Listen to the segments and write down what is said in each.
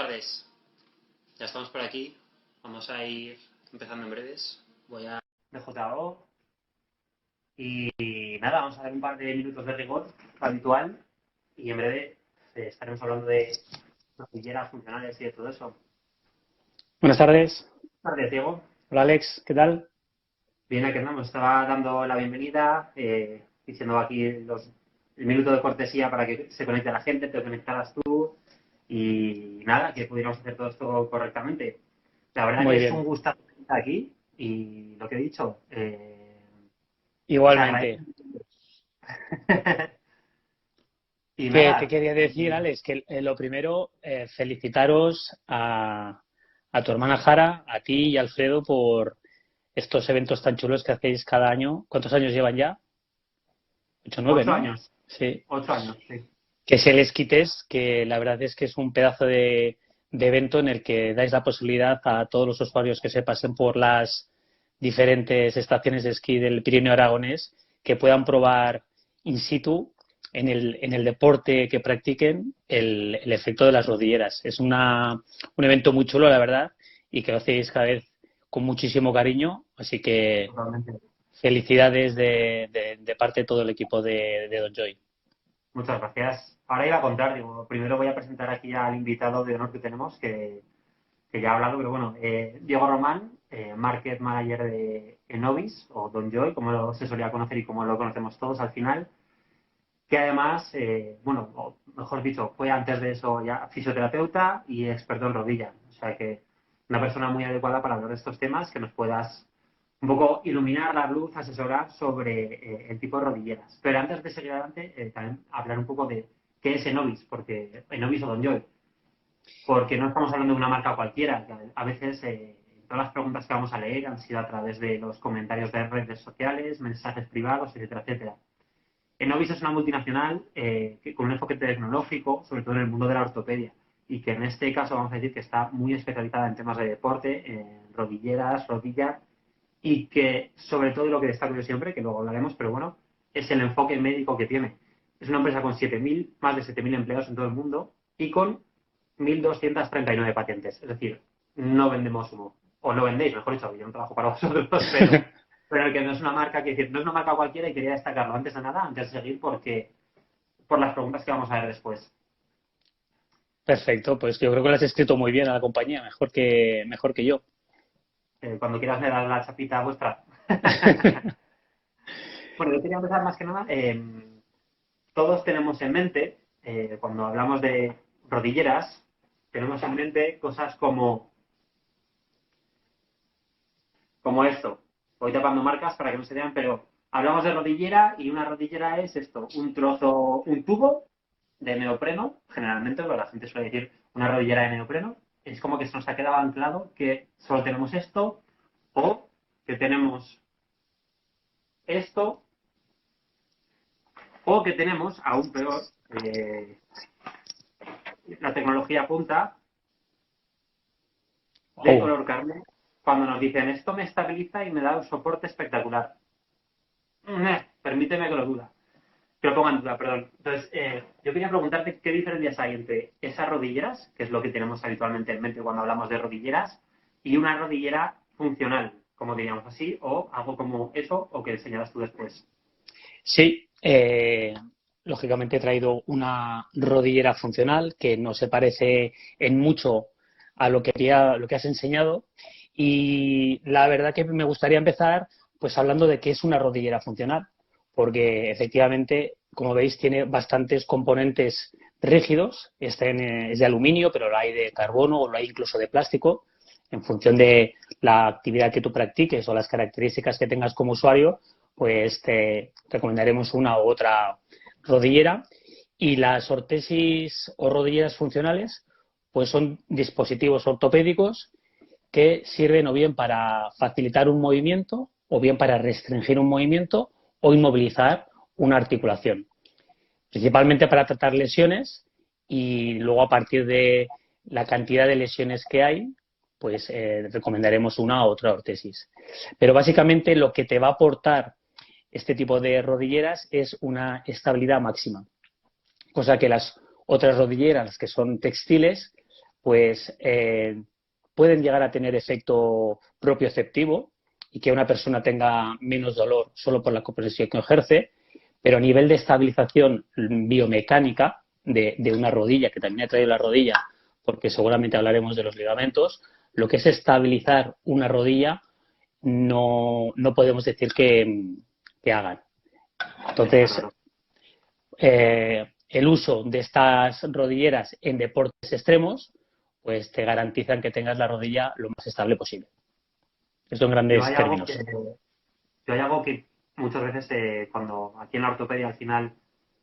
tardes. Ya estamos por aquí. Vamos a ir empezando en breves. Voy a DJO y nada, vamos a dar un par de minutos de rigor habitual y en breve estaremos hablando de rodilleras funcionales y de todo eso. Buenas tardes. Buenas tardes, Diego. Hola, Alex. ¿Qué tal? Bien, aquí andamos. Estaba dando la bienvenida, diciendo aquí el minuto de cortesía para que se conecte la gente, te conectaras tú y nada, que pudiéramos hacer todo esto correctamente. La verdad Muy que es un bien. gusto estar aquí y lo que he dicho, se agradece. Igualmente. Y ¿Qué te nada, quería decir, Alex? Que lo primero, felicitaros a tu hermana Jara, a ti y a Alfredo por estos eventos tan chulos que hacéis cada año. ¿Cuántos años llevan ya? 8 o 9, ocho ¿no? años, Sí. 8 años, sí. Que se les quites, que la verdad es que es un pedazo de evento en el que dais la posibilidad a todos los usuarios que se pasen por las diferentes estaciones de esquí del Pirineo Aragonés que puedan probar in situ en el deporte que practiquen el efecto de las rodilleras. Es un evento muy chulo, la verdad, y que lo hacéis cada vez con muchísimo cariño, así que Totalmente. felicidades de parte de todo el equipo de Don Joy. Muchas gracias. Ahora iba a contar, digo, primero voy a presentar aquí al invitado de honor que tenemos, que ya ha hablado, pero bueno, Diego Román, Market Manager de Enovis, o Don Joy, como se solía conocer y como lo conocemos todos al final, que además, bueno, o mejor dicho, fue antes de eso ya fisioterapeuta y experto en rodilla. O sea que una persona muy adecuada para hablar de estos temas, que nos puedas un poco iluminar la luz, asesorar sobre el tipo de rodilleras. Pero antes de seguir adelante, también hablar un poco de qué es Enovis, porque Enovis o Don Joy, porque no estamos hablando de una marca cualquiera. Que a veces todas las preguntas que vamos a leer han sido a través de los comentarios de redes sociales, mensajes privados, etcétera, etcétera. Enovis es una multinacional con un enfoque tecnológico, sobre todo en el mundo de la ortopedia, y que en este caso vamos a decir que está muy especializada en temas de deporte, en rodilleras, rodillas, y que sobre todo lo que destaco yo siempre, que luego hablaremos, pero bueno, es el enfoque médico que tiene. Es una empresa con más de 7.000 empleados en todo el mundo y con 1.239 patentes. Es decir, no vendemos humo. O no vendéis, mejor dicho, yo no trabajo para vosotros, pero que no es una marca, que decir, no es una marca cualquiera y quería destacarlo antes de nada, antes de seguir, porque por las preguntas que vamos a ver después. Perfecto, pues yo creo que lo has escrito muy bien a la compañía, mejor que yo. Cuando quieras me das la chapita vuestra. Bueno, yo quería empezar más que nada. Todos tenemos en mente, cuando hablamos de rodilleras, tenemos en mente cosas como esto. Voy tapando marcas para que no se vean, pero hablamos de rodillera y una rodillera es esto, un tubo de neopreno, generalmente la gente suele decir una rodillera de neopreno, es como que se nos ha quedado anclado que solo tenemos esto o que tenemos esto o que tenemos, aún peor, la tecnología punta de Oh, color carne cuando nos dicen esto me estabiliza y me da un soporte espectacular. Permíteme que lo duda. Que lo ponga en duda, perdón. Entonces, yo quería preguntarte qué diferencias hay entre esas rodilleras, que es lo que tenemos habitualmente en mente cuando hablamos de rodilleras, y una rodillera funcional, como diríamos así, o algo como eso, o que señalas tú después. sí, lógicamente he traído una rodillera funcional que no se parece en mucho a lo que has enseñado y la verdad que me gustaría empezar pues hablando de qué es una rodillera funcional, porque efectivamente, como veis, tiene bastantes componentes rígidos, es de aluminio, pero lo hay de carbono o lo hay incluso de plástico, en función de la actividad que tú practiques o las características que tengas como usuario, pues te recomendaremos una u otra rodillera. Y las ortesis o rodilleras funcionales, pues son dispositivos ortopédicos que sirven o bien para facilitar un movimiento, o bien para restringir un movimiento o inmovilizar una articulación. Principalmente para tratar lesiones y luego a partir de la cantidad de lesiones que hay, pues recomendaremos una u otra ortesis. Pero básicamente lo que te va a aportar este tipo de rodilleras es una estabilidad máxima, cosa que las otras rodilleras, las que son textiles, pues pueden llegar a tener efecto propioceptivo y que una persona tenga menos dolor solo por la compresión que ejerce, pero a nivel de estabilización biomecánica de una rodilla, que también he traído la rodilla, porque seguramente hablaremos de los ligamentos, lo que es estabilizar una rodilla no podemos decir que hagan. Entonces, el uso de estas rodilleras en deportes extremos, pues te garantizan que tengas la rodilla lo más estable posible. Esto en Yo grandes hay algo términos. que, yo hay algo que muchas veces cuando aquí en la ortopedia al final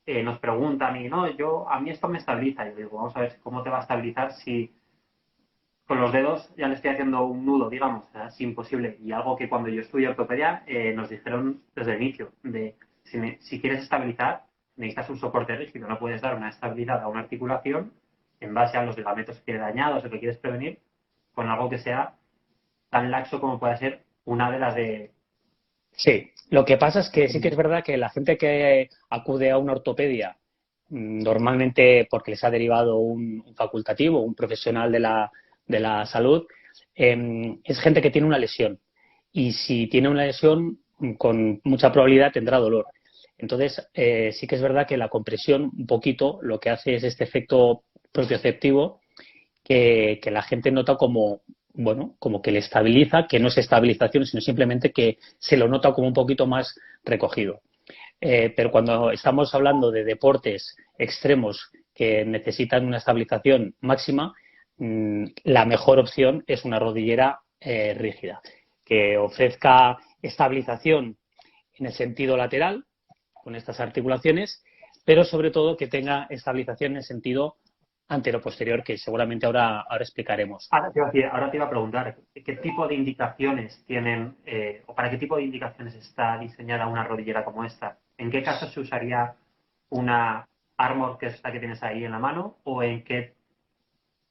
nos preguntan y no, a mí esto me estabiliza. Y yo digo, vamos a ver cómo te va a estabilizar si con los dedos ya le estoy haciendo un nudo, digamos, o sea, es imposible. Y algo que cuando yo estudié ortopedia nos dijeron desde el inicio, de si quieres estabilizar, necesitas un soporte rígido, no puedes dar una estabilidad a una articulación en base a los ligamentos que quede dañados o que quieres prevenir, con algo que sea tan laxo como puede ser una de las de... Sí, lo que pasa es que sí que es verdad que la gente que acude a una ortopedia, normalmente porque les ha derivado un facultativo, un profesional de la salud, es gente que tiene una lesión. Y si tiene una lesión, con mucha probabilidad tendrá dolor. Entonces, sí que es verdad que la compresión, un poquito, lo que hace es este efecto propioceptivo que la gente nota como, bueno, como que le estabiliza, que no es estabilización, sino simplemente que se lo nota como un poquito más recogido. Pero cuando estamos hablando de deportes extremos que necesitan una estabilización máxima, la mejor opción es una rodillera rígida, que ofrezca estabilización en el sentido lateral, con estas articulaciones, pero sobre todo que tenga estabilización en el sentido antero-posterior, que seguramente ahora explicaremos. Ahora te iba a preguntar, ¿qué tipo de indicaciones tienen, o para qué tipo de indicaciones está diseñada una rodillera como esta? ¿En qué caso se usaría una Armor, que es esta que tienes ahí en la mano, o en qué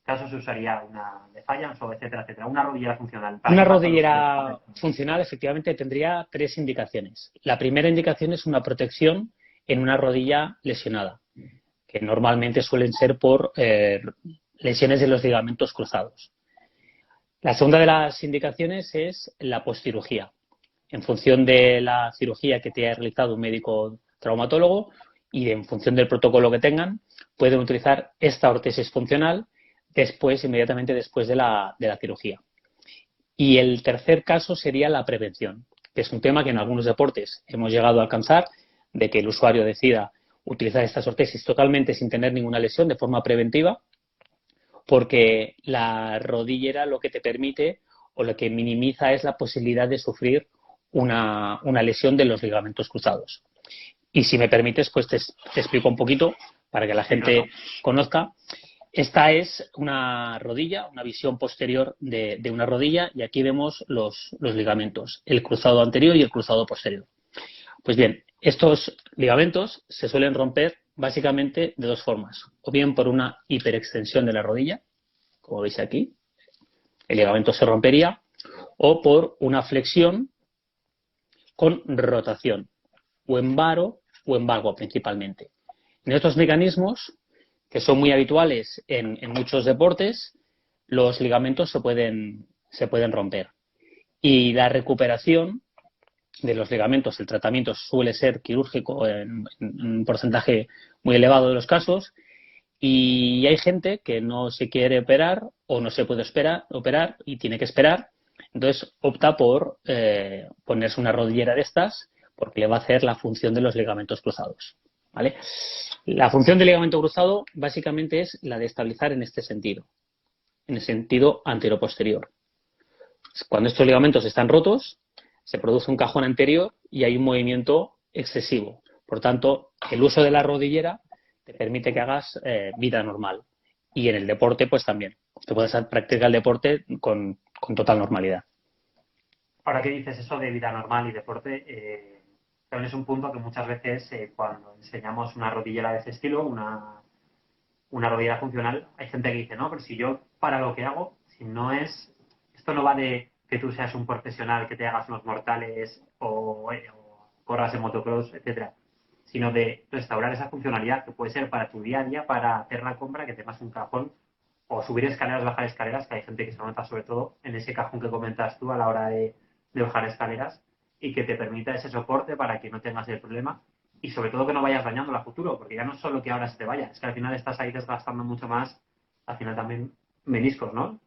caso se usaría una de Defiance o etcétera, etcétera? Una rodillera funcional. ¿Para Una qué patólogo? rodillera funcional efectivamente tendría tres indicaciones. La primera indicación es una protección en una rodilla lesionada, que normalmente suelen ser por lesiones de los ligamentos cruzados. La segunda de las indicaciones es la postcirugía. En función de la cirugía que te haya realizado un médico traumatólogo y en función del protocolo que tengan, pueden utilizar esta ortesis funcional inmediatamente después de la cirugía. Y el tercer caso sería la prevención, que es un tema que en algunos deportes hemos llegado a alcanzar, de que el usuario decida utilizar estas ortesis totalmente sin tener ninguna lesión de forma preventiva, porque la rodillera lo que te permite o lo que minimiza es la posibilidad de sufrir una lesión de los ligamentos cruzados. Y si me permites, pues te explico un poquito para que la Sí, claro. gente conozca. Esta es una rodilla, una visión posterior de una rodilla, y aquí vemos los ligamentos, el cruzado anterior y el cruzado posterior. Pues bien, estos ligamentos se suelen romper básicamente de dos formas, o bien por una hiperextensión de la rodilla, como veis aquí, el ligamento se rompería, o por una flexión con rotación, o en varo o en valgo principalmente. En estos mecanismos, que son muy habituales en muchos deportes, los ligamentos se pueden romper. Y la recuperación de los ligamentos, el tratamiento suele ser quirúrgico en un porcentaje muy elevado de los casos, y hay gente que no se quiere operar o no se puede operar y tiene que esperar, entonces opta por ponerse una rodillera de estas porque le va a hacer la función de los ligamentos cruzados. ¿Vale? La función del ligamento cruzado básicamente es la de estabilizar en este sentido, en el sentido antero-posterior. Cuando estos ligamentos están rotos, se produce un cajón anterior y hay un movimiento excesivo. Por tanto, el uso de la rodillera te permite que hagas vida normal. Y en el deporte, pues también. Te puedes practicar el deporte con total normalidad. Ahora que dices eso de vida normal y deporte, también es un punto que muchas veces cuando enseñamos una rodillera de ese estilo, una rodillera funcional, hay gente que dice, no, pero si yo para lo que hago, si no es, esto no va de que tú seas un profesional, que te hagas unos mortales o corras en motocross, etcétera, sino de restaurar esa funcionalidad que puede ser para tu día a día, para hacer la compra, que tengas un cajón o subir escaleras, bajar escaleras, que hay gente que se nota sobre todo en ese cajón que comentas tú a la hora de bajar escaleras y que te permita ese soporte para que no tengas el problema y sobre todo que no vayas dañando a futuro, porque ya no es solo que ahora se te vaya, es que al final estás ahí desgastando mucho más, al final también meniscos, ¿no?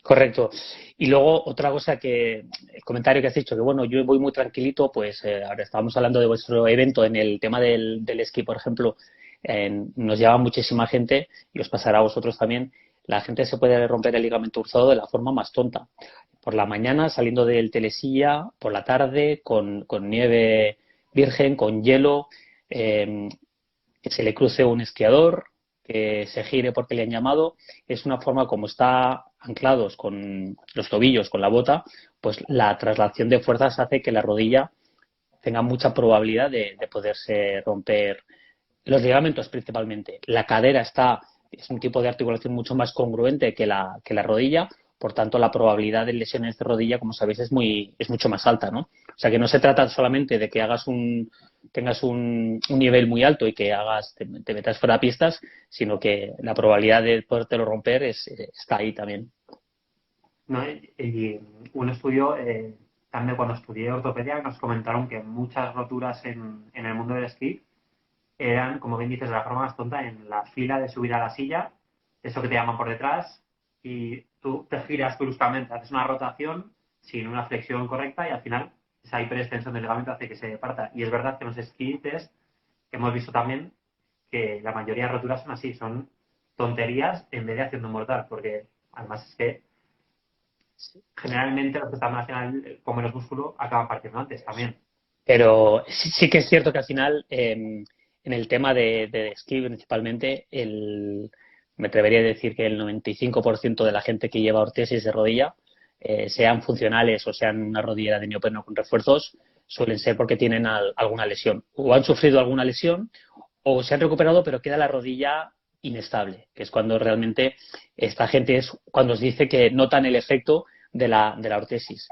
Correcto. Y luego otra cosa que, el comentario que has dicho, que bueno, yo voy muy tranquilito, pues ahora estábamos hablando de vuestro evento en el tema del esquí, por ejemplo, nos lleva muchísima gente y os pasará a vosotros también. La gente se puede romper el ligamento cruzado de la forma más tonta. Por la mañana saliendo del telesilla, por la tarde con nieve virgen, con hielo, que se le cruce un esquiador, que se gire porque le han llamado, es una forma como está anclados con los tobillos, con la bota, pues la traslación de fuerzas hace que la rodilla tenga mucha probabilidad de poderse romper los ligamentos principalmente. La cadera es un tipo de articulación mucho más congruente que la rodilla, por tanto la probabilidad de lesiones de rodilla, como sabéis, es mucho más alta, ¿no? O sea que no se trata solamente de que tengas un nivel muy alto y que te metas fuera de pistas, sino que la probabilidad de podértelo romper está ahí también. ¿No? Y un estudio, también cuando estudié ortopedia, nos comentaron que muchas roturas en el mundo del esquí eran, como bien dices, de la forma más tonta, en la fila de subir a la silla, eso que te llaman por detrás, y tú te giras bruscamente, haces una rotación sin una flexión correcta y al final esa hiperextensión del ligamento hace que se parta. Y es verdad que en los esquites hemos visto también que la mayoría de roturas son así, son tonterías en vez de haciendo un mortal, porque además es que generalmente los que están más con menos músculo acaban partiendo antes también. Pero sí que es cierto que al final, en el tema de esquí principalmente, me atrevería a decir que el 95% de la gente que lleva ortesis de rodilla, sean funcionales o sean una rodillera de neopreno con refuerzos, suelen ser porque tienen alguna lesión. O han sufrido alguna lesión o se han recuperado, pero queda la rodilla inestable, que es cuando realmente esta gente es cuando os dice que notan el efecto de la ortesis.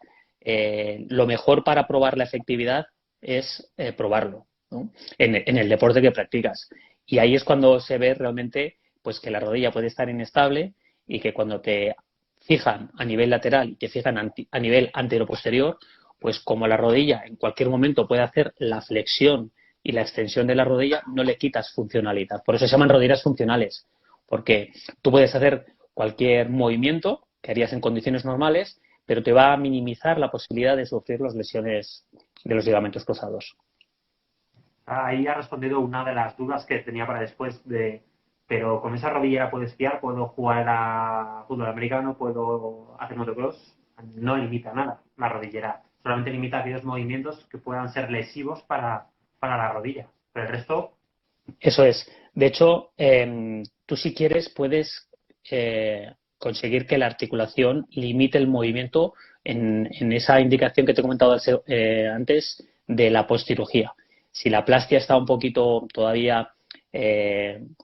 Lo mejor para probar la efectividad es probarlo, ¿no? En el deporte que practicas. Y ahí es cuando se ve realmente pues que la rodilla puede estar inestable y que cuando te fijan a nivel lateral y te fijan a nivel anteroposterior, pues como la rodilla en cualquier momento puede hacer la flexión y la extensión de la rodilla, no le quitas funcionalidad. Por eso se llaman rodilleras funcionales, porque tú puedes hacer cualquier movimiento que harías en condiciones normales, pero te va a minimizar la posibilidad de sufrir las lesiones de los ligamentos cruzados. Ahí ha respondido una de las dudas que tenía para después pero con esa rodillera puedo esquiar, puedo jugar a fútbol americano, puedo hacer motocross. No limita nada la rodillera, solamente limita aquellos movimientos que puedan ser lesivos para la rodilla. Pero el resto, Eso es. De hecho, tú si quieres puedes conseguir que la articulación limite el movimiento en esa indicación que te he comentado antes de la postcirugía. Si la plastia está un poquito todavía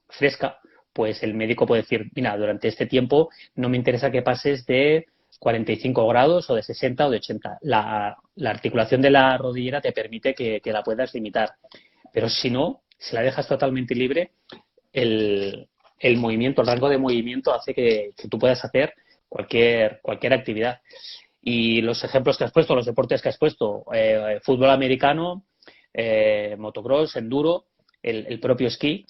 fresca, pues el médico puede decir, mira, durante este tiempo no me interesa que pases de 45 grados o de 60 o de 80. La articulación de la rodillera te permite que la puedas limitar. Pero si no, si la dejas totalmente libre, el movimiento, el rango de movimiento hace que tú puedas hacer cualquier actividad. Y los ejemplos que has puesto, los deportes que has puesto, fútbol americano, motocross, enduro, el propio esquí,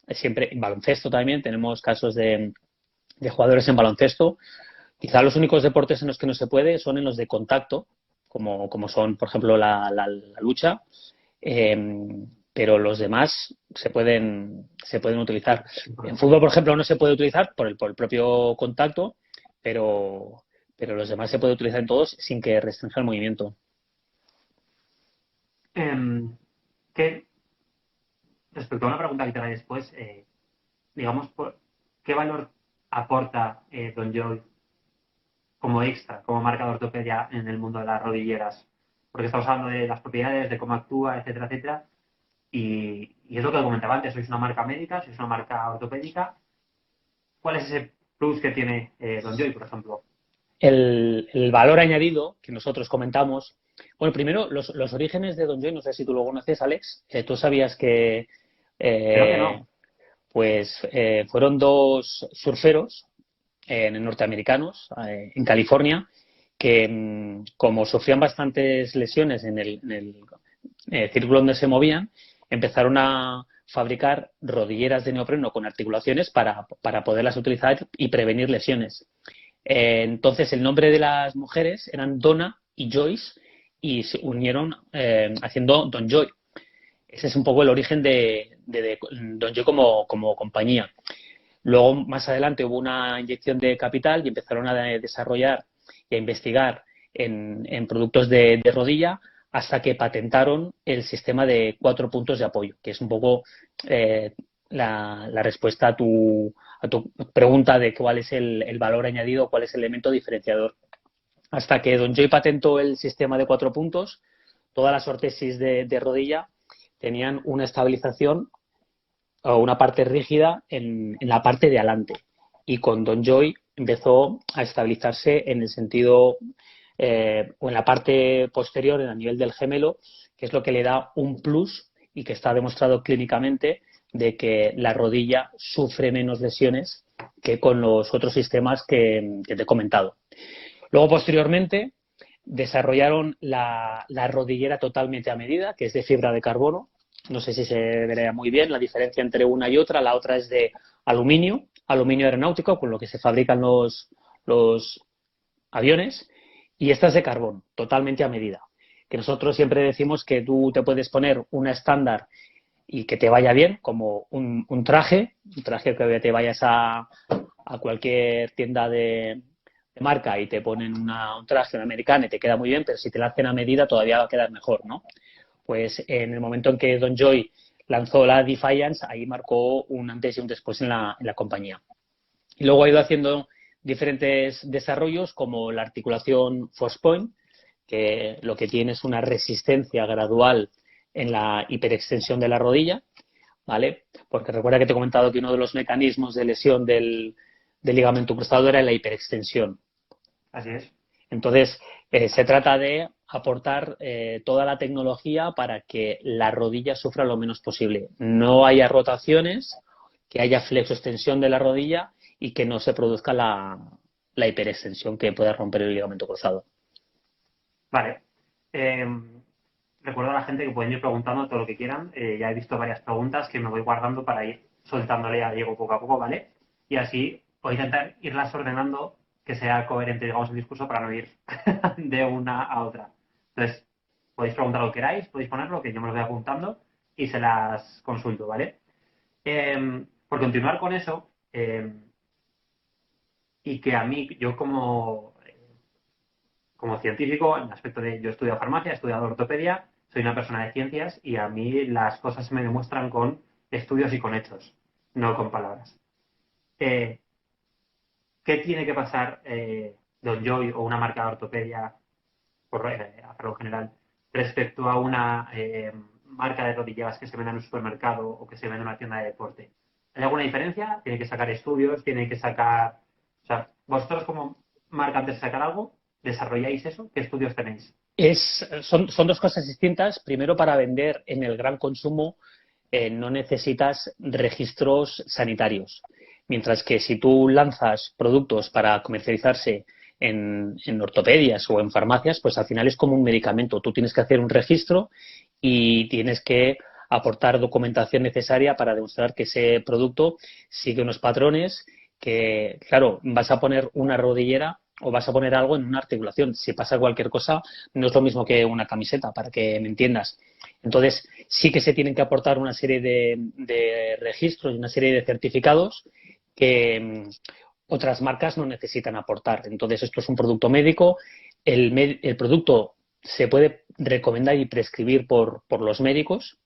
siempre en baloncesto también, tenemos casos de jugadores en baloncesto. Quizá los únicos deportes en los que no se puede son en los de contacto, como son, por ejemplo, la lucha, pero los demás se pueden utilizar. En fútbol, por ejemplo, no se puede utilizar por el propio contacto, pero los demás se puede utilizar en todos sin que restrinja el movimiento. ¿qué, respecto a una pregunta que te haré después, digamos, ¿qué valor aporta Don Joy como extra, como marca de ortopedia en el mundo de las rodilleras? Porque estamos hablando de las propiedades, de cómo actúa, etcétera, etcétera. Y es lo que comentaba antes, sois una marca médica, sois una marca ortopédica. ¿Cuál es ese plus que tiene Don Joy, por ejemplo? El valor añadido que nosotros comentamos, bueno, primero los orígenes de Don Joy, no sé si tú lo conoces, Alex, tú sabías que Creo que no. fueron dos surferos norteamericanos en California que como sufrían bastantes lesiones en el círculo donde se movían, empezaron a fabricar rodilleras de neopreno con articulaciones para poderlas utilizar y prevenir lesiones. Entonces, el nombre de las mujeres eran Donna y Joyce y se unieron haciendo Don Joy. Ese es un poco el origen de Don Joy como compañía. Luego, más adelante, hubo una inyección de capital y empezaron a desarrollar y a investigar en productos de rodilla hasta que patentaron el sistema de 4 puntos de apoyo, que es un poco la respuesta a tu pregunta de cuál es el valor añadido, cuál es el elemento diferenciador. Hasta que Don Joy patentó el sistema de 4 puntos, todas las órtesis de rodilla tenían una estabilización o una parte rígida en la parte de adelante. Y con Don Joy empezó a estabilizarse en el sentido o en la parte posterior, a nivel del gemelo, que es lo que le da un plus y que está demostrado clínicamente de que la rodilla sufre menos lesiones que con los otros sistemas que te he comentado. Luego, posteriormente, desarrollaron la rodillera totalmente a medida, que es de fibra de carbono. No sé si se verá muy bien la diferencia entre una y otra. La otra es de aluminio aeronáutico, con lo que se fabrican los aviones, y esta es de carbón, totalmente a medida. Que nosotros siempre decimos que tú te puedes poner una estándar y que te vaya bien, como un traje que te vayas a cualquier tienda de marca y te ponen un traje, una americana, y te queda muy bien, pero si te la hacen a medida todavía va a quedar mejor, ¿no? Pues en el momento en que Don Joy lanzó la Defiance, ahí marcó un antes y un después en la compañía. Y luego ha ido haciendo diferentes desarrollos, como la articulación Forcepoint, que lo que tiene es una resistencia gradual en la hiperextensión de la rodilla, ¿vale? Porque recuerda que te he comentado que uno de los mecanismos de lesión del ligamento cruzado era la hiperextensión. Así es. Entonces, se trata de aportar toda la tecnología para que la rodilla sufra lo menos posible. No haya rotaciones, que haya flexoextensión de la rodilla y que no se produzca la hiperextensión que pueda romper el ligamento cruzado. Vale. Recuerdo a la gente que pueden ir preguntando todo lo que quieran. Ya he visto varias preguntas que me voy guardando para ir soltándole a Diego poco a poco, ¿vale? Y así voy a intentar irlas ordenando, que sea coherente, digamos, el discurso para no ir de una a otra. Entonces, podéis preguntar lo que queráis, podéis ponerlo, que yo me lo voy apuntando y se las consulto, ¿vale? Por continuar con eso, y que a mí, yo como científico, en el aspecto de yo he estudiado farmacia, he estudiado ortopedia, soy una persona de ciencias y a mí las cosas se me demuestran con estudios y con hechos, no con palabras. ¿Qué tiene que pasar Don Joy o una marca de ortopedia, por hacerlo general, respecto a una marca de rodilleras que se venda en un supermercado o que se venda en una tienda de deporte? ¿Hay alguna diferencia? ¿Tiene que sacar estudios? ¿Tiene que sacar...? O sea, vosotros como marca, antes de sacar algo, ¿desarrolláis eso? ¿Qué estudios tenéis? Son dos cosas distintas. Primero, para vender en el gran consumo no necesitas registros sanitarios. Mientras que si tú lanzas productos para comercializarse en ortopedias o en farmacias, pues al final es como un medicamento. Tú tienes que hacer un registro y tienes que aportar documentación necesaria para demostrar que ese producto sigue unos patrones que, claro, vas a poner una rodillera o vas a poner algo en una articulación. Si pasa cualquier cosa, no es lo mismo que una camiseta, para que me entiendas. Entonces, sí que se tienen que aportar una serie de registros y una serie de certificados que otras marcas no necesitan aportar. Entonces, esto es un producto médico. El producto se puede recomendar y prescribir por los médicos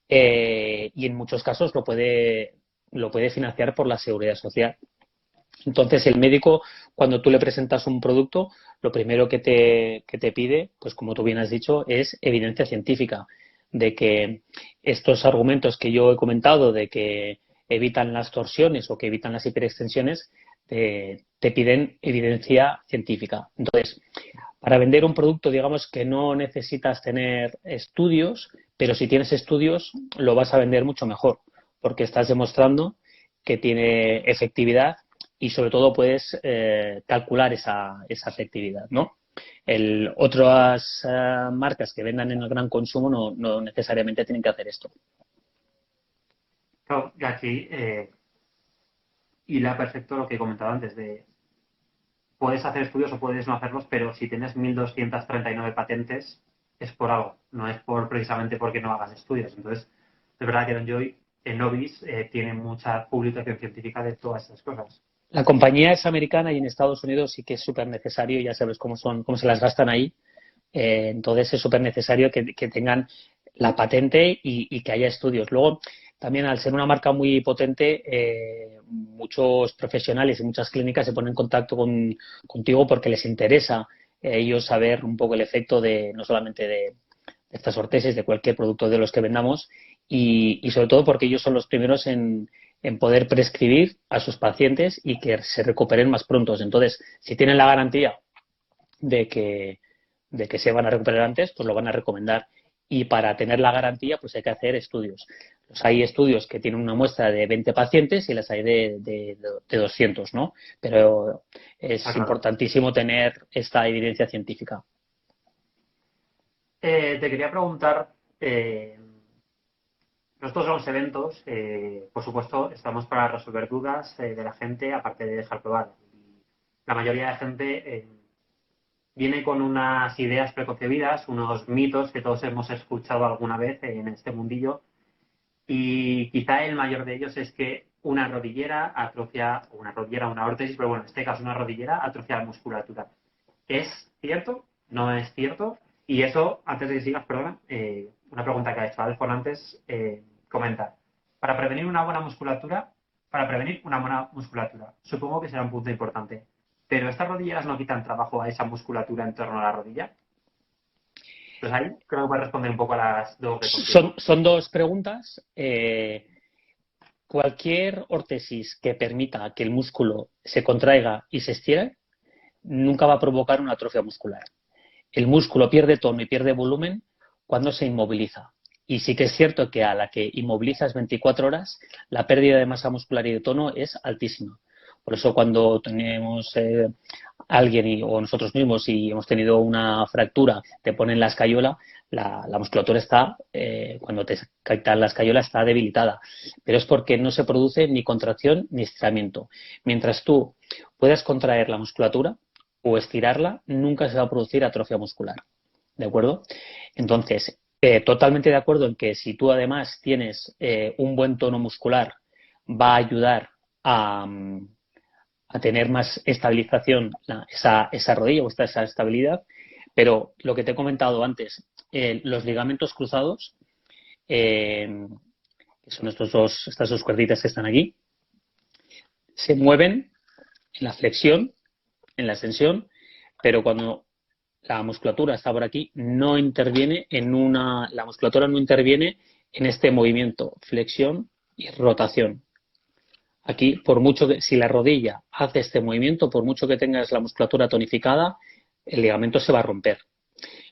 y en muchos casos lo puede financiar por la Seguridad Social. Entonces, el médico, cuando tú le presentas un producto, lo primero que te pide, pues como tú bien has dicho, es evidencia científica de que estos argumentos que yo he comentado, de que evitan las torsiones o que evitan las hiperextensiones, te piden evidencia científica. Entonces, para vender un producto, digamos que no necesitas tener estudios, pero si tienes estudios, lo vas a vender mucho mejor, porque estás demostrando que tiene efectividad y sobre todo puedes calcular esa efectividad, ¿no? Otras marcas que vendan en el gran consumo no necesariamente tienen que hacer esto. Claro, y aquí hila perfecto lo que he comentado antes de puedes hacer estudios o puedes no hacerlos, pero si tienes 1.239 patentes es por algo, no es por precisamente porque no hagas estudios. Entonces, es verdad que Don Joy en Novis tiene mucha publicación científica de todas esas cosas. La compañía es americana y en Estados Unidos sí que es súper necesario, ya sabes cómo se las gastan ahí. Entonces es súper necesario que tengan la patente y que haya estudios. Luego, también al ser una marca muy potente, muchos profesionales y muchas clínicas se ponen en contacto contigo porque les interesa ellos saber un poco el efecto de no solamente de estas ortesis, de cualquier producto de los que vendamos y sobre todo porque ellos son los primeros en poder prescribir a sus pacientes y que se recuperen más pronto. Entonces, si tienen la garantía de que se van a recuperar antes, pues lo van a recomendar. Y para tener la garantía, pues hay que hacer estudios. Pues hay estudios que tienen una muestra de 20 pacientes y las hay de 200, ¿no? Pero es Claro. importantísimo tener esta evidencia científica. Te quería preguntar, nosotros los eventos, por supuesto, estamos para resolver dudas de la gente, aparte de dejar probar. Y la mayoría de gente viene con unas ideas preconcebidas, unos mitos que todos hemos escuchado alguna vez en este mundillo. Y quizá el mayor de ellos es que una rodillera atrofia, o una rodillera, una órtesis, pero bueno, en este caso una rodillera atrofia la musculatura. ¿Es cierto? ¿No es cierto? Y eso, antes de que sigas, perdona, una pregunta que ha hecho Alfon antes, comenta. Para prevenir una buena musculatura, supongo que será un punto importante. Pero estas rodilleras no quitan trabajo a esa musculatura en torno a la rodilla. Pues ahí creo que puedes responder un poco a las dos que contigo. Son dos preguntas. Cualquier órtesis que permita que el músculo se contraiga y se estire nunca va a provocar una atrofia muscular. El músculo pierde tono y pierde volumen cuando se inmoviliza. Y sí que es cierto que a la que inmovilizas 24 horas, la pérdida de masa muscular y de tono es altísima. Por eso cuando tenemos alguien o nosotros mismos y hemos tenido una fractura, te ponen la escayola, la musculatura está, cuando te quitan la escayola, está debilitada. Pero es porque no se produce ni contracción ni estiramiento. Mientras tú puedas contraer la musculatura o estirarla, nunca se va a producir atrofia muscular. ¿De acuerdo? Entonces, totalmente de acuerdo en que si tú además tienes un buen tono muscular, va a ayudar a tener más estabilización esa rodilla o esa estabilidad. Pero lo que te he comentado antes, los ligamentos cruzados, que son estas dos cuerditas que están aquí, se mueven en la flexión, en la extensión, pero cuando la musculatura está por aquí, la musculatura no interviene en este movimiento, flexión y rotación. Aquí, si la rodilla hace este movimiento, por mucho que tengas la musculatura tonificada, el ligamento se va a romper.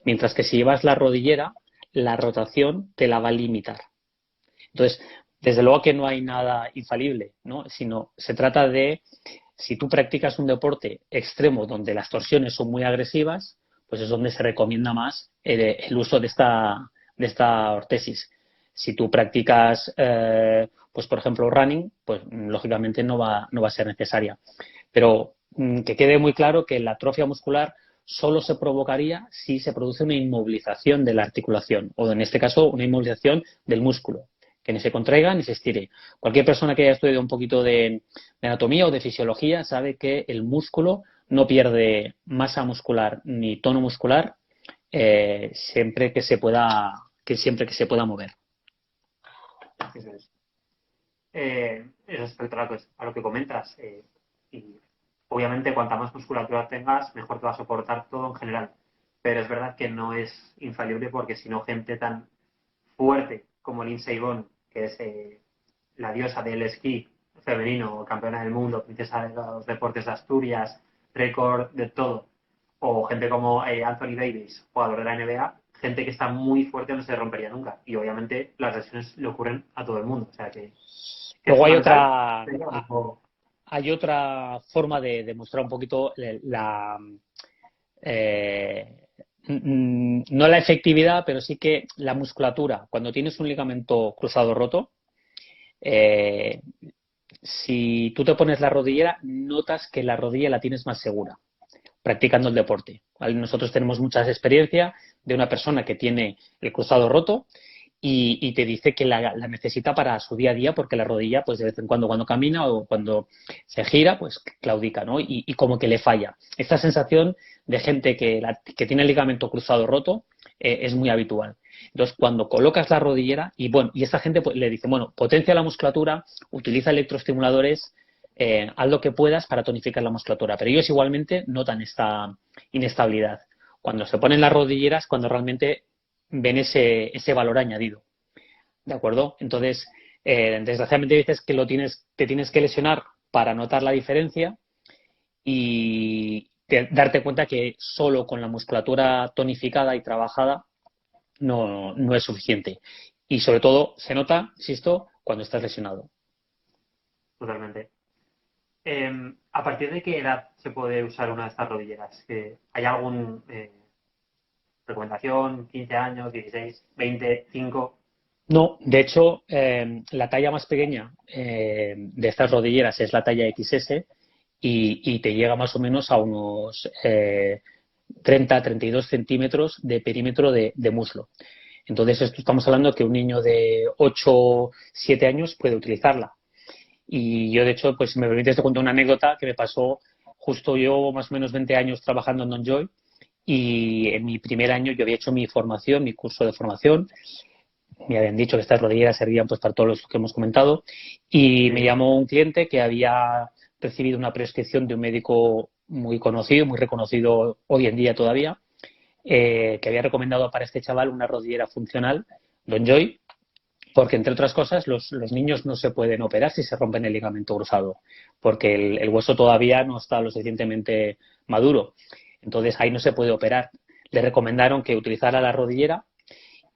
Mientras que si llevas la rodillera, la rotación te la va a limitar. Entonces, desde luego que no hay nada infalible, ¿no? Sino se trata de, si tú practicas un deporte extremo donde las torsiones son muy agresivas, pues es donde se recomienda más el uso de esta ortesis. Si tú practicas, pues por ejemplo, running, pues lógicamente no va a ser necesaria. Pero que quede muy claro que la atrofia muscular solo se provocaría si se produce una inmovilización de la articulación, o en este caso una inmovilización del músculo, que ni se contraiga ni se estire. Cualquier persona que haya estudiado un poquito de anatomía o de fisiología sabe que el músculo no pierde masa muscular ni tono muscular siempre que se pueda mover. Eso es. Respecto a lo que comentas, y obviamente cuanta más musculatura tengas, mejor te va a soportar todo en general. Pero es verdad que no es infalible porque si no, gente tan fuerte como Lindsey Vonn, que es la diosa del esquí femenino, campeona del mundo, princesa de los deportes de Asturias, récord de todo, o gente como Anthony Davis, jugador de la NBA, gente que está muy fuerte no se rompería nunca. Y obviamente las lesiones le ocurren a todo el mundo. O sea que es Luego hay fundamental. otra, hay otra forma de demostrar un poquito no la efectividad, pero sí que la musculatura. Cuando tienes un ligamento cruzado roto, eh, si tú te pones la rodillera, notas que la rodilla la tienes más segura practicando el deporte, ¿vale? Nosotros tenemos mucha experiencia de una persona que tiene el cruzado roto y te dice que la necesita para su día a día porque la rodilla, pues de vez en cuando camina o cuando se gira, pues claudica, ¿no? Y como que le falla. Esta sensación de gente que tiene el ligamento cruzado roto es muy habitual. Entonces, cuando colocas la rodillera, y bueno, y esta gente pues, le dice, bueno, potencia la musculatura, utiliza electroestimuladores, haz lo que puedas para tonificar la musculatura. Pero ellos igualmente notan esta inestabilidad. Cuando se ponen las rodilleras, cuando realmente ven ese valor añadido. ¿De acuerdo? Entonces, desgraciadamente dices que te tienes que lesionar para notar la diferencia y darte cuenta que solo con la musculatura tonificada y trabajada no es suficiente. Y sobre todo se nota, insisto, cuando estás lesionado. Totalmente. ¿A partir de qué edad se puede usar una de estas rodilleras? ¿Hay algún recomendación? ¿15 años, 16, 20, 5? No, de hecho, la talla más pequeña de estas rodilleras es la talla XS y te llega más o menos a unos 30-32 centímetros de perímetro de muslo. Entonces, esto estamos hablando que un niño de 8-7 años puede utilizarla. Y yo, de hecho, pues si me permites, te cuento una anécdota que me pasó justo yo, más o menos 20 años trabajando en DonJoy, y en mi primer año yo había hecho mi formación, mi curso de formación. Me habían dicho que estas rodilleras servían pues para todos los que hemos comentado, y me Sí. llamó un cliente que había recibido una prescripción de un médico muy conocido, muy reconocido hoy en día todavía, que había recomendado para este chaval una rodillera funcional, DonJoy, porque entre otras cosas los niños no se pueden operar si se rompen el ligamento cruzado, porque el hueso todavía no está lo suficientemente maduro. Entonces ahí no se puede operar. Le recomendaron que utilizara la rodillera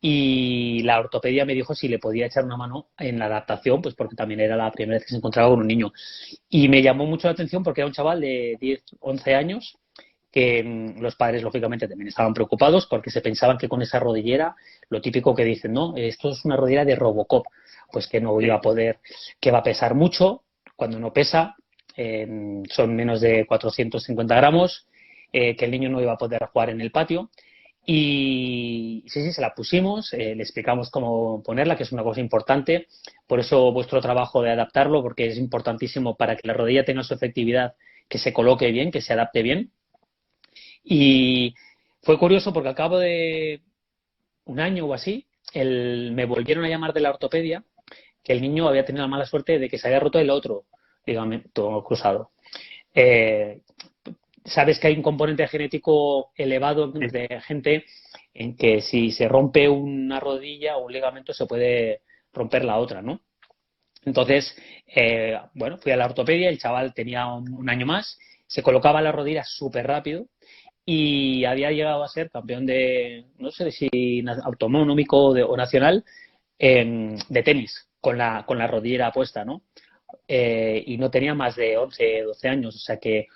y la ortopedia me dijo si le podía echar una mano en la adaptación, pues porque también era la primera vez que se encontraba con un niño. Y me llamó mucho la atención porque era un chaval de 10, 11 años que los padres, lógicamente, también estaban preocupados porque se pensaban que con esa rodillera, lo típico que dicen, no, esto es una rodillera de Robocop, pues que no iba a Sí. poder, que va a pesar mucho, cuando no pesa, son menos de 450 gramos, que el niño no iba a poder jugar en el patio. Y sí, se la pusimos, le explicamos cómo ponerla, que es una cosa importante. Por eso vuestro trabajo de adaptarlo, porque es importantísimo para que la rodilla tenga su efectividad, que se coloque bien, que se adapte bien. Y fue curioso porque al cabo de un año o así, me volvieron a llamar de la ortopedia que el niño había tenido la mala suerte de que se había roto el otro ligamento cruzado. Eh, Sabes que hay un componente genético elevado Sí. entre gente en que si se rompe una rodilla o un ligamento se puede romper la otra, ¿no? Entonces, bueno, fui a la ortopedia, el chaval tenía un año más, se colocaba la rodilla súper rápido y había llegado a ser campeón de, no sé si autonómico o nacional, de tenis, con la rodillera puesta, ¿no? Y no tenía más de 11, 12 años, o sea que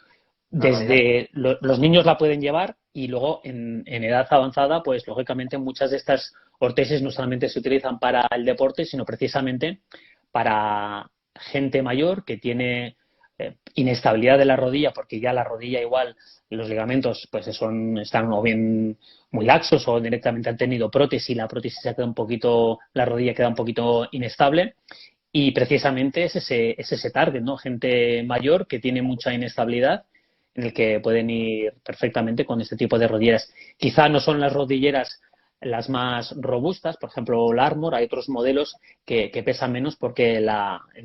Una barbaridad. desde los niños la pueden llevar y luego en edad avanzada, pues lógicamente muchas de estas ortesis no solamente se utilizan para el deporte, sino precisamente para gente mayor que tiene inestabilidad de la rodilla, porque ya la rodilla igual, los ligamentos pues están o bien muy laxos o directamente han tenido prótesis y la prótesis se queda un poquito, la rodilla queda un poquito inestable. Y precisamente es ese target, ¿no? Gente mayor que tiene mucha inestabilidad en el que pueden ir perfectamente con este tipo de rodilleras. Quizá no son las rodilleras las más robustas, por ejemplo, la Armor, hay otros modelos que pesan menos porque el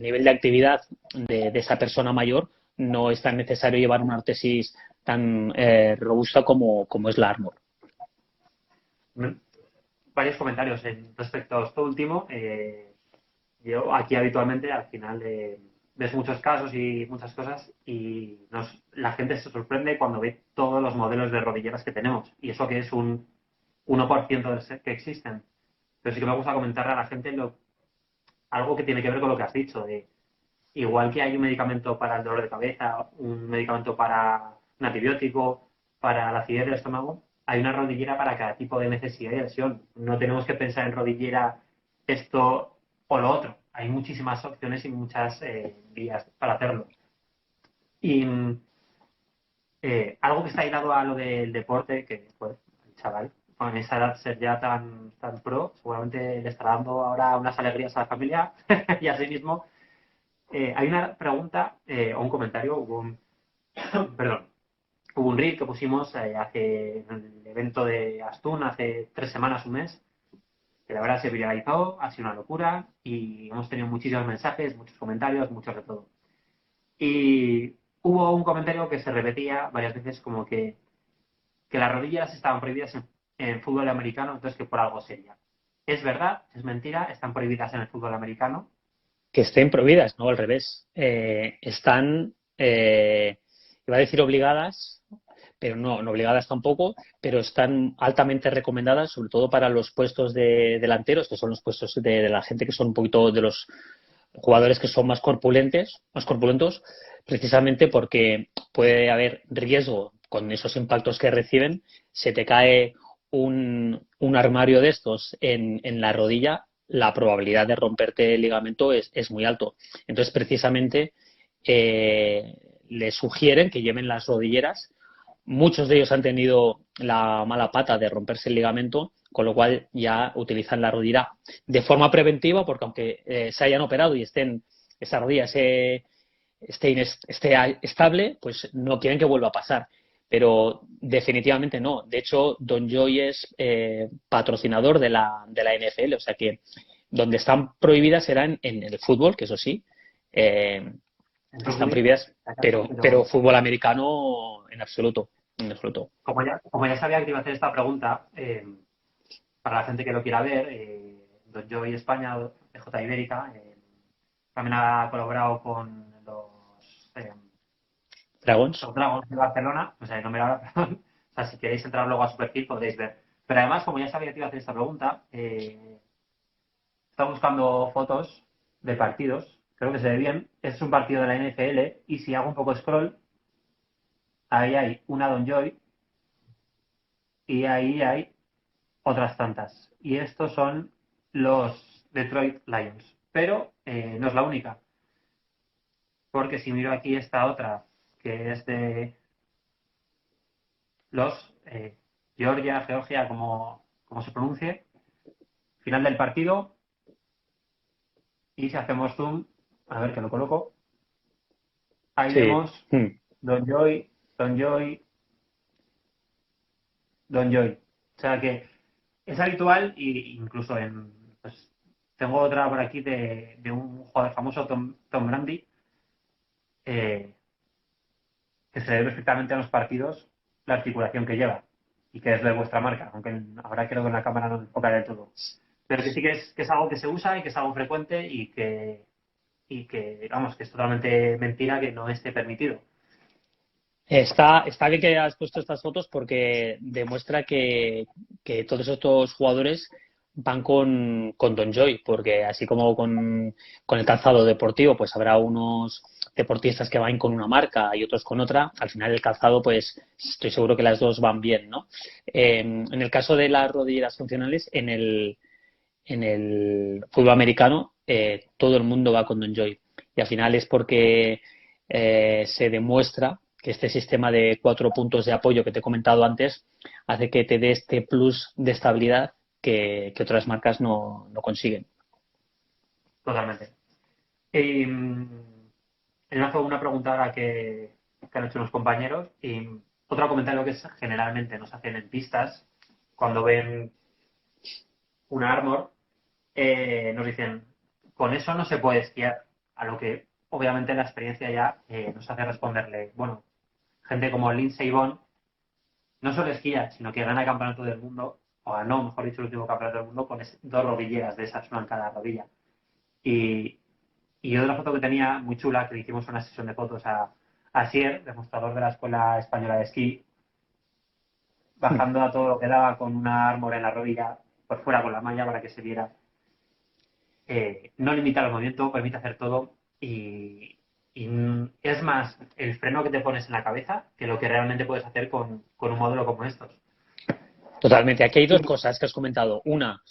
nivel de actividad de esa persona mayor no es tan necesario llevar una ortesis tan robusta como es la Armor. Mm, Varios comentarios respecto a esto último. Yo aquí habitualmente al final ves muchos casos y muchas cosas y la gente se sorprende cuando ve todos los modelos de rodilleras que tenemos. Y eso que es un 1% que existen. Pero sí que me gusta comentarle a la gente algo que tiene que ver con lo que has dicho. igual que hay un medicamento para el dolor de cabeza, un medicamento para un antibiótico, para la acidez del estómago, hay una rodillera para cada tipo de necesidad y lesión. No tenemos que pensar en rodillera esto o lo otro. Hay muchísimas opciones y muchas vías para hacerlo. Y algo que está hilado a lo del deporte, que pues, el chaval, con esa edad ser ya tan pro, seguramente le estará dando ahora unas alegrías a la familia y a sí mismo. Hay una pregunta o un comentario, perdón, hubo un reel que pusimos en el evento de Astún hace 3 semanas, un mes, que la verdad se viralizó, ha sido una locura y hemos tenido muchísimos mensajes, muchos comentarios, muchos de todo. Y hubo un comentario que se repetía varias veces como que las rodillas estaban prohibidas en fútbol americano, entonces que por algo sería. ¿Es verdad? ¿Es mentira? ¿Están prohibidas en el fútbol americano? Que estén prohibidas, no al revés. Están, iba a decir obligadas, pero no obligadas tampoco, pero están altamente recomendadas, sobre todo para los puestos de delanteros, que son los puestos de la gente que son un poquito de los jugadores que son más corpulentos, precisamente porque puede haber riesgo con esos impactos que reciben, se te cae un armario de estos en la rodilla, la probabilidad de romperte el ligamento es muy alto. Entonces, precisamente, le sugieren que lleven las rodilleras. Muchos de ellos han tenido la mala pata de romperse el ligamento, con lo cual ya utilizan la rodilla de forma preventiva, porque aunque se hayan operado y esa rodilla esté estable, pues no quieren que vuelva a pasar. Pero definitivamente no. De hecho, Don Joy es patrocinador de la NFL, o sea que donde están prohibidas serán en el fútbol, que eso sí, En están rugby, prohibidas, pero pero fútbol americano en absoluto, en absoluto. como ya sabía que te iba a hacer esta pregunta, para la gente que lo quiera ver, Don Joy España, J Ibérica, también ha colaborado con Dragons. los Dragons de Barcelona, o sea, el nombre ahora, perdón. O sea, si queréis entrar luego a su perfil podréis ver. Pero además, como ya sabía que te iba a hacer esta pregunta, estaba buscando fotos de partidos, creo que se ve bien. Este es un partido de la NFL y si hago un poco scroll, ahí hay una Don Joy y ahí hay otras tantas. Y estos son los Detroit Lions. Pero no es la única, porque si miro aquí esta otra, que es de los Georgia, como se pronuncie, final del partido, y si hacemos zoom, a ver que lo coloco, ahí Sí. vemos Don Joy, Don Joy, Don Joy. O sea que es habitual y incluso pues, tengo otra por aquí de un jugador famoso, Tom Brady, eh, que se ve perfectamente en los partidos la articulación que lleva y que es de vuestra marca, aunque ahora creo que en la cámara no enfoca del todo. Pero que sí que es algo que se usa y que es algo frecuente y que, vamos, que es totalmente mentira que no esté permitido. Está bien que hayas puesto estas fotos porque demuestra que todos estos jugadores van con Don Joy, porque así como con el calzado deportivo, pues habrá unos deportistas que van con una marca y otros con otra. Al final el calzado, pues estoy seguro que las dos van bien, ¿no? En el caso de las rodilleras funcionales, en el fútbol americano, todo el mundo va con Don Joy. Y al final es porque se demuestra que este sistema de 4 puntos de apoyo que te he comentado antes hace que te dé este plus de estabilidad que otras marcas no consiguen. Totalmente. Y enlazo una pregunta ahora que han hecho unos compañeros y otro comentario que generalmente nos hacen en pistas cuando ven una Armor, nos dicen, con eso no se puede esquiar, a lo que obviamente la experiencia ya nos hace responderle, bueno, gente como Lindsey Vonn no solo esquía, sino que gana el campeonato del mundo, o ganó, mejor dicho, el último campeonato del mundo con dos rodilleras de esas, una en cada rodilla. Y, y otra foto que tenía muy chula, que le hicimos una sesión de fotos a Sier, demostrador de la Escuela Española de Esquí, bajando a todo lo que daba con una Armor en la rodilla, por fuera con la malla para que se viera. No limita el movimiento, permite hacer todo. y es más el freno que te pones en la cabeza que lo que realmente puedes hacer con un modelo como estos. Totalmente. Aquí hay dos cosas que has comentado. Una,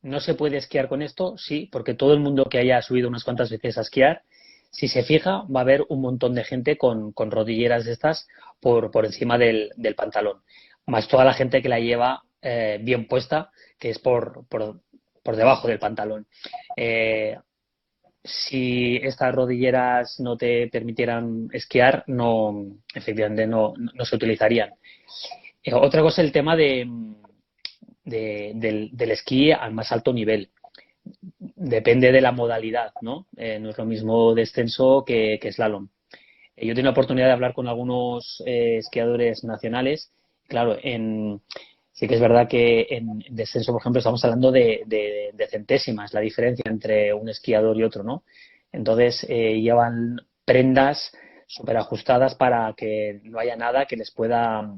no se puede esquiar con esto, sí, porque todo el mundo que haya subido unas cuantas veces a esquiar, si se fija, va a haber un montón de gente con rodilleras de estas por encima del pantalón. Más toda la gente que la lleva bien puesta, que es por debajo del pantalón. Eh, si estas rodilleras no te permitieran esquiar, no, efectivamente no se utilizarían. Otra cosa es el tema del esquí al más alto nivel. Depende de la modalidad, ¿no? No es lo mismo descenso que slalom. Yo tengo la oportunidad de hablar con algunos esquiadores nacionales. Claro, sí que es verdad que en descenso, por ejemplo, estamos hablando de centésimas, la diferencia entre un esquiador y otro, ¿no? Entonces, llevan prendas súper ajustadas para que no haya nada que les pueda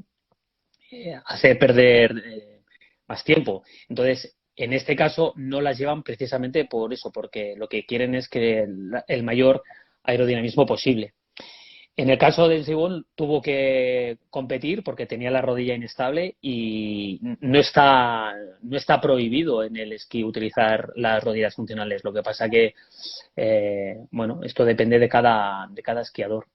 hacer perder más tiempo. Entonces, en este caso no las llevan precisamente por eso, porque lo que quieren es que el mayor aerodinamismo posible. En el caso de Sibón tuvo que competir porque tenía la rodilla inestable y no está prohibido en el esquí utilizar las rodillas funcionales. Lo que pasa que, bueno, esto depende de cada esquiador.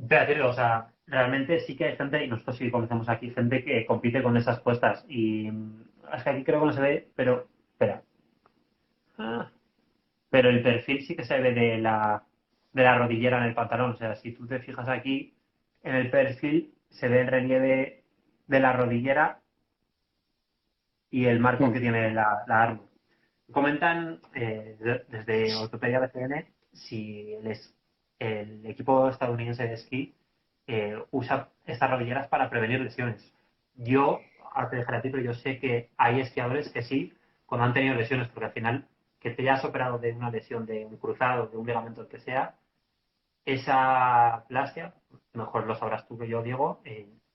Pero, o sea, realmente sí que hay gente, y nosotros sí conocemos aquí, gente que compite con esas puestas. Y es que aquí creo que no se ve, pero, espera. Ah, pero el perfil sí que se ve de la rodillera en el pantalón. O sea, si tú te fijas aquí, en el perfil se ve el relieve de la rodillera y el marco que tiene la arma. Comentan desde Ortopedia BCN si el equipo estadounidense de esquí usa estas rodilleras para prevenir lesiones. Yo, ahora te dejaré a ti, pero yo sé que hay esquiadores que sí, cuando han tenido lesiones, porque al final, que te hayas operado de una lesión, de un cruzado, de un ligamento, el que sea, esa plastia, mejor lo sabrás tú que yo, Diego,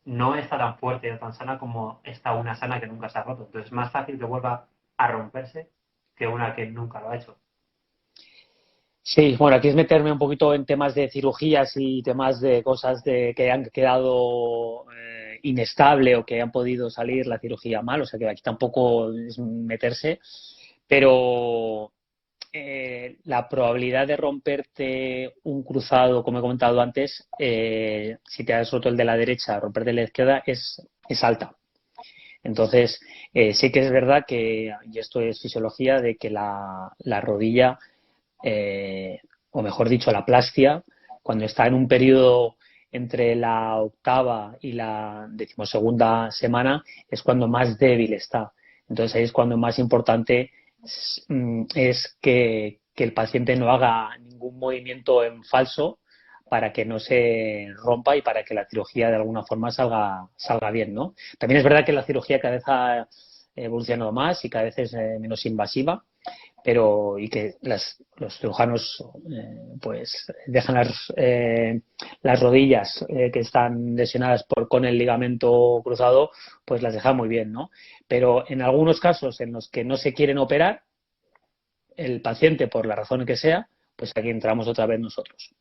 no está tan fuerte o tan sana como está una sana que nunca se ha roto. Entonces es más fácil que vuelva a romperse que una que nunca lo ha hecho. Sí, bueno, aquí es meterme un poquito en temas de cirugías y temas de cosas que han quedado inestable o que han podido salir la cirugía mal, o sea que aquí tampoco es meterse, pero la probabilidad de romperte un cruzado, como he comentado antes, si te has roto el de la derecha, romperte el de la izquierda es alta. Entonces, sí que es verdad que, y esto es fisiología, de que la rodilla o mejor dicho, la plastia, cuando está en un periodo entre la octava y la decimosegunda semana, es cuando más débil está. Entonces ahí es cuando más importante es que el paciente no haga ningún movimiento en falso para que no se rompa y para que la cirugía de alguna forma salga bien, ¿no? También es verdad que la cirugía cada vez ha evolucionado más y cada vez es menos invasiva, pero y que los cirujanos pues dejan las rodillas que están lesionadas con el ligamento cruzado, pues las dejan muy bien, ¿no? Pero en algunos casos en los que no se quieren operar, el paciente, por la razón que sea, pues aquí entramos otra vez nosotros.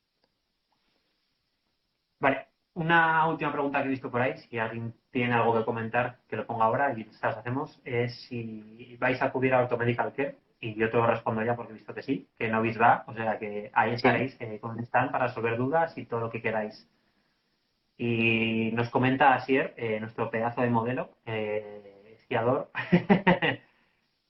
Vale, una última pregunta que he visto por ahí, si alguien tiene algo que comentar, que lo ponga ahora y las hacemos, es si vais a acudir a Automedical Care, y yo te lo respondo ya porque he visto que sí, que no va, o sea que ahí Sí. estaréis con el stand para resolver dudas y todo lo que queráis. Y nos comenta Asier, nuestro pedazo de modelo, esquiador,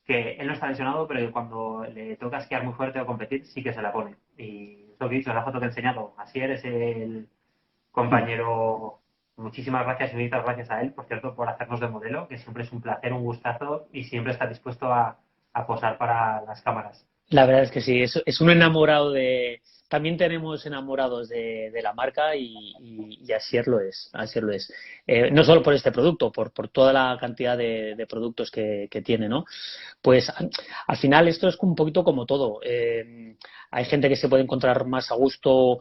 que él no está lesionado, pero que cuando le toca esquiar muy fuerte o competir, sí que se la pone. Y es lo que he dicho, la foto que he enseñado. Asier es el compañero. Muchísimas gracias, y muchas gracias a él, por cierto, por hacernos de modelo, que siempre es un placer, un gustazo, y siempre está dispuesto a posar para las cámaras. La verdad es que sí, es un enamorado de... También tenemos enamorados de la marca y así lo es, así lo es. No solo por este producto, por toda la cantidad de productos que tiene, ¿no? Pues al final esto es un poquito como todo. Hay gente que se puede encontrar más a gusto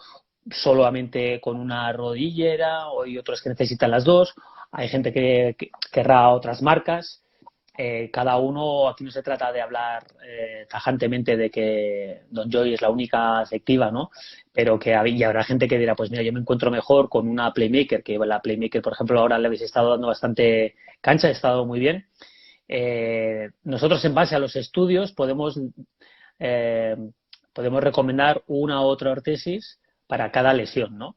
solamente con una rodillera, y otros que necesitan las dos. Hay gente que querrá otras marcas. cada uno, aquí no se trata de hablar tajantemente de que Don Joy es la única efectiva, ¿no? Pero que y habrá gente que dirá, pues mira, yo me encuentro mejor con una Playmaker, que la Playmaker, por ejemplo, ahora le habéis estado dando bastante cancha, ha estado muy bien. Nosotros, en base a los estudios, eh, podemos recomendar una u otra ortesis para cada lesión, ¿no?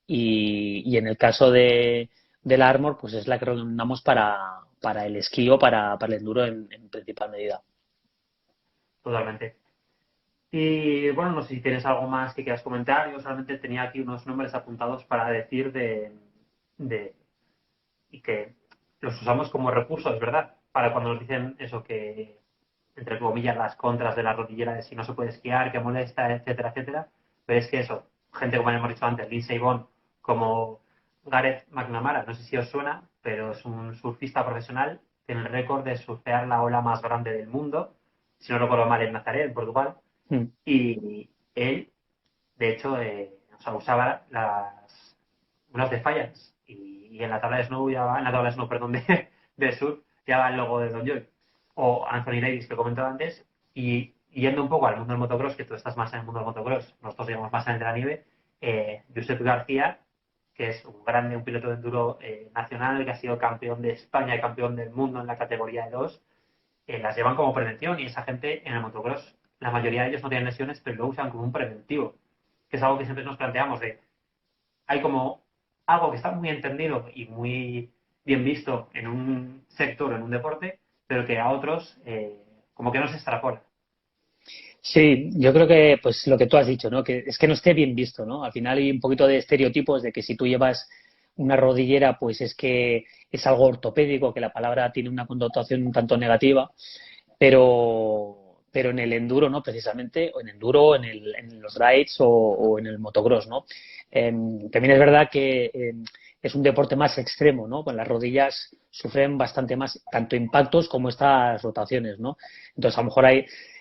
Y en el caso del Armor, pues es la que recomendamos para el esquí o para el enduro en principal medida. Totalmente. Y bueno, no sé si tienes algo más que quieras comentar. Yo solamente tenía aquí unos nombres apuntados para decir de y que los usamos como recursos, ¿verdad? Para cuando nos dicen eso que, entre comillas, las contras de la rodillera de si no se puede esquiar, que molesta, etcétera, etcétera. Pero es que eso, gente como hemos dicho antes, Lindsey Vonn, como Gareth McNamara, no sé si os suena, pero es un surfista profesional, tiene el récord de surfear la ola más grande del mundo, si no recuerdo mal, en Nazaré, en Portugal. Mm. Y él, de hecho, o sea, usaba unas de Defiance y en la tabla de snow ya va, en la tabla de snow, perdón, de surf ya va el logo de Don Joy. O Anthony Davis, que comentaba antes, y yendo un poco al mundo del motocross, que tú estás más en el mundo del motocross, nosotros llevamos más en el de la nieve, Josep García, que es un grande, un piloto de enduro nacional, que ha sido campeón de España y campeón del mundo en la categoría de dos, las llevan como prevención y esa gente en el motocross, la mayoría de ellos no tienen lesiones, pero lo usan como un preventivo, que es algo que siempre nos planteamos de, hay como algo que está muy entendido y muy bien visto en un sector, en un deporte, pero que a otros como que no se extrapola. Sí, yo creo que pues lo que tú has dicho, ¿no? Que es que no esté bien visto, ¿no? Al final hay un poquito de estereotipos de que si tú llevas una rodillera, pues es que es algo ortopédico, que la palabra tiene una connotación un tanto negativa, pero en el enduro, ¿no? Precisamente, o en enduro, en los rides o en el motocross, ¿no? También es verdad que es un deporte más extremo, ¿no? Con las rodillas sufren bastante más tanto impactos como estas rotaciones, ¿no? Entonces, a lo mejor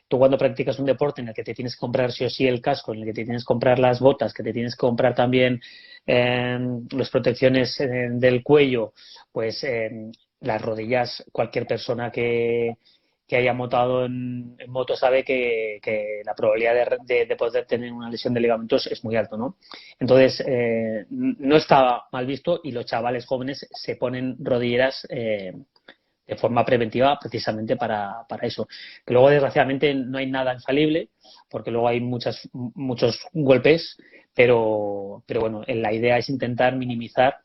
tú cuando practicas un deporte en el que te tienes que comprar sí o sí el casco, en el que te tienes que comprar las botas, que te tienes que comprar también las protecciones del cuello, pues las rodillas, cualquier persona que haya montado en moto sabe que la probabilidad de poder tener una lesión de ligamentos es muy alto, ¿no? Entonces, no está mal visto y los chavales jóvenes se ponen rodilleras de forma preventiva precisamente para eso. Que luego, desgraciadamente, no hay nada infalible, porque luego hay muchos golpes, pero bueno, la idea es intentar minimizar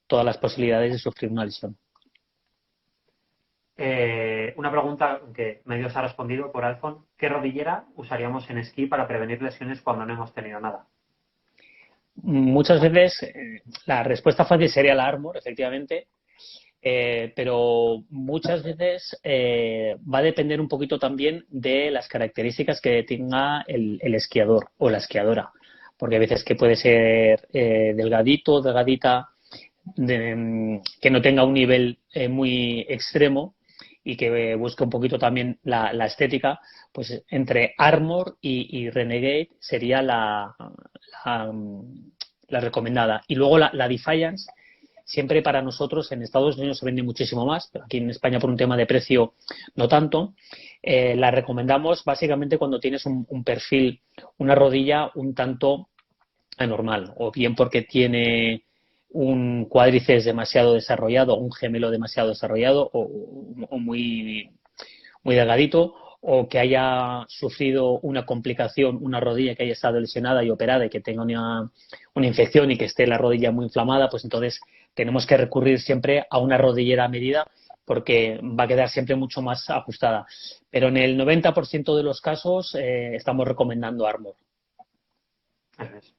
todas las posibilidades de sufrir una lesión. Una pregunta que medio se ha respondido por Alfon. ¿Qué rodillera usaríamos en esquí para prevenir lesiones cuando no hemos tenido nada? Muchas veces la respuesta fácil sería la Armor, efectivamente, pero muchas veces va a depender un poquito también de las características que tenga el esquiador o la esquiadora, porque hay veces que puede ser delgadito, delgadita, que no tenga un nivel muy extremo y que busque un poquito también la estética, pues entre Armor y Renegade sería la, la recomendada. Y luego la Defiance, siempre para nosotros en Estados Unidos se vende muchísimo más, pero aquí en España por un tema de precio no tanto. La recomendamos básicamente cuando tienes un perfil, una rodilla un tanto anormal, o bien porque tiene un cuádriceps demasiado desarrollado, un gemelo demasiado desarrollado o muy delgadito, o que haya sufrido una complicación, una rodilla que haya estado lesionada y operada y que tenga una infección y que esté la rodilla muy inflamada, pues entonces tenemos que recurrir siempre a una rodillera a medida porque va a quedar siempre mucho más ajustada. Pero en el 90% de los casos estamos recomendando Armor. Eso es.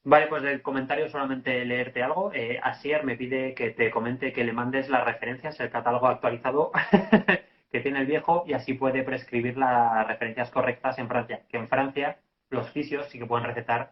Vale, pues del comentario solamente leerte algo. Asier me pide que te comente que le mandes las referencias, el catálogo actualizado que tiene el viejo y así puede prescribir las referencias correctas en Francia. Que en Francia los fisios sí que pueden recetar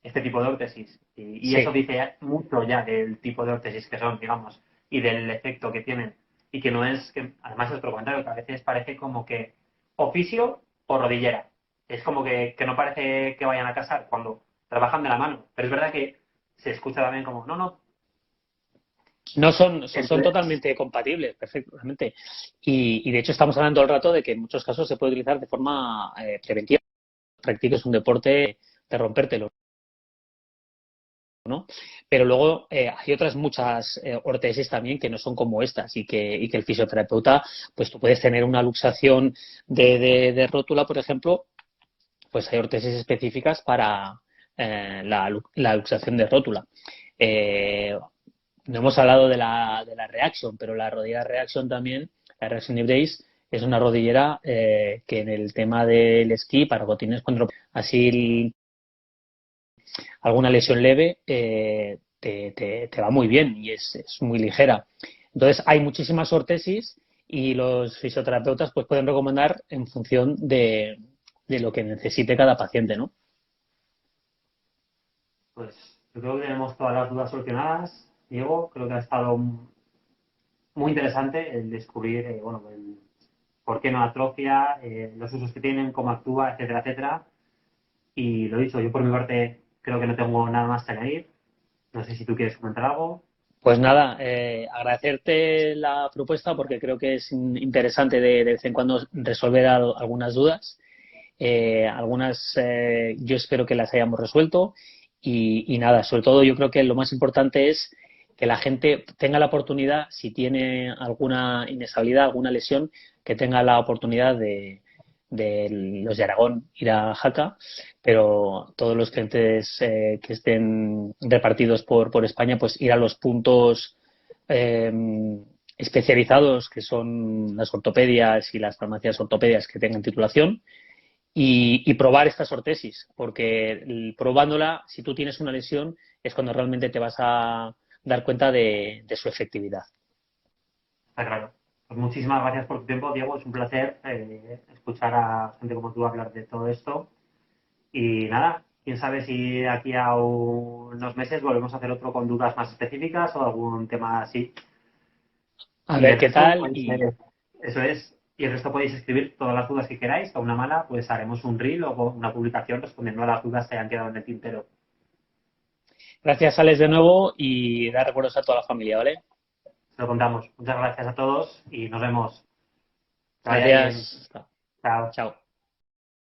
este tipo de órtesis. Y eso Sí, dice mucho ya del tipo de órtesis que son, digamos, y del efecto que tienen. Y que no es, que además es otro comentario, que a veces parece como que oficio o rodillera. Es como que no parece que vayan a casar cuando trabajan de la mano. Pero es verdad que se escucha también como, no, no. No son Entonces, totalmente compatibles, perfectamente. Y de hecho estamos hablando todo el rato de que en muchos casos se puede utilizar de forma preventiva. Practiques un deporte de rompértelo, ¿no? Pero luego hay otras muchas ortesis también que no son como estas y que el fisioterapeuta, pues tú puedes tener una luxación de rótula, por ejemplo, pues hay ortesis específicas para la luxación de rótula. Eh, no hemos hablado de la Reaction, pero la rodillera Reaction también, la Reaction Knee Brace, es una rodillera que en el tema del esquí, para botines cuando así alguna lesión leve, te va muy bien y es muy ligera. Entonces, hay muchísimas ortesis y los fisioterapeutas pues pueden recomendar en función de lo que necesite cada paciente, ¿no? pues yo creo que tenemos todas las dudas solucionadas. Diego, creo que ha estado muy interesante el descubrir, bueno, el por qué no atrofia, los usos que tienen, cómo actúa, etcétera, etcétera. Y lo dicho, yo por mi parte creo que no tengo nada más que añadir. No sé si tú quieres comentar algo. Pues nada, agradecerte la propuesta porque creo que es interesante de vez en cuando resolver algunas dudas. Algunas yo espero que las hayamos resuelto y nada, sobre todo yo creo que lo más importante es que la gente tenga la oportunidad, si tiene alguna inestabilidad, alguna lesión, que tenga la oportunidad de los de Aragón ir a Jaca, pero todos los clientes que estén repartidos por España, pues ir a los puntos eh, especializados que son las ortopedias y las farmacias ortopedias que tengan titulación y probar estas ortesis, porque probándola, si tú tienes una lesión, es cuando realmente te vas a dar cuenta de su efectividad. Está claro. Pues muchísimas gracias por tu tiempo, Diego. Es un placer escuchar a gente como tú hablar de todo esto. Y nada, quién sabe si de aquí a unos meses volvemos a hacer otro con dudas más específicas o algún tema así. A Y ver el qué resto, tal pues, y eso es. Y el resto podéis escribir todas las dudas que queráis. A una mala, pues haremos un reel o una publicación respondiendo a las dudas que hayan quedado en el tintero. gracias, Alex, de nuevo y dar recuerdos a toda la familia, ¿vale? Se lo contamos. Muchas gracias a todos y nos vemos. Que vaya bien. Gracias. Chao. Chao.